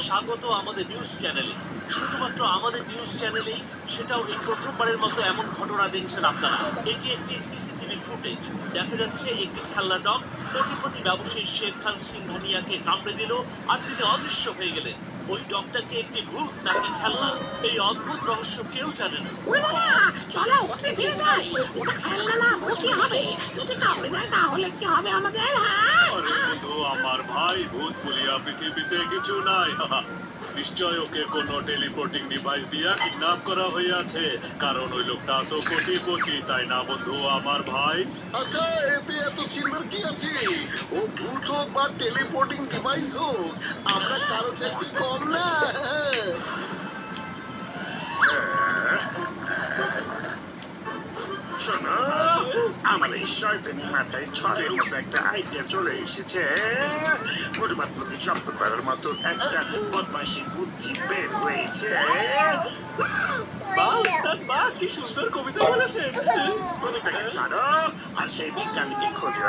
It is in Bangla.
স্বাগত আমাদের নিউজ চ্যানেলে। শুধুমাত্র আমাদের নিউজ চ্যানেলেই, সেটাও এই প্রথমবারের মতো এমন ঘটনা দেখছেন আপনারা। এটি একটি সিসিটিভি ফুটেজ। দেখা যাচ্ছে একটি খেলনা ডগ কোটিপতি ব্যবসায়ী শের খান সিংঘানিয়াকে কামড়ে দিল, আর তিনি অদৃশ্য হয়ে গেলেন। ওই ডগটাকে একটি ভূত নাকি খেলনা, এই অদ্ভুত রহস্য কেউ জানে না। চলো হোটেলে ফিরে যাই। ওটা খেলনা না, ভূতই হবে। যদি কামড়ে দেয় তাহলে কি হবে আমাদের? আরে বন্ধু, আমার ভাই, ভূত বলিয়া পৃথিবীতে কিছু নাই। নিশ্চয় ওকে কোনো টেলিপোর্টিং ডিভাইস দিয়া কিডন্যাপ করা হইয়াছে, কারণ ওই লোকটা তো কোটিপতি, তাই না বন্ধু আমার ভাই? আচ্ছা, এতে এত চিন্তার কি আছে? ও ভূত হোক বা টেলিপোর্টিং ডিভাইস হোক, আমরা কারো চাইতে কম না। শোনো, আমার এই শয়তানি মাথায় ঝড়ের মতো একটা আইডিয়া চলে এসেছে। পরিবারকে জব্দ করার মতো একটা বদমাইশি বুদ্ধি বের হয়েছে। বাহ উস্তাদ, বাহ, কি সুন্দর কবিতা বলেছেন। কবিতাকে ছাড়ো আর সেই বিজ্ঞানীকে খোঁজো।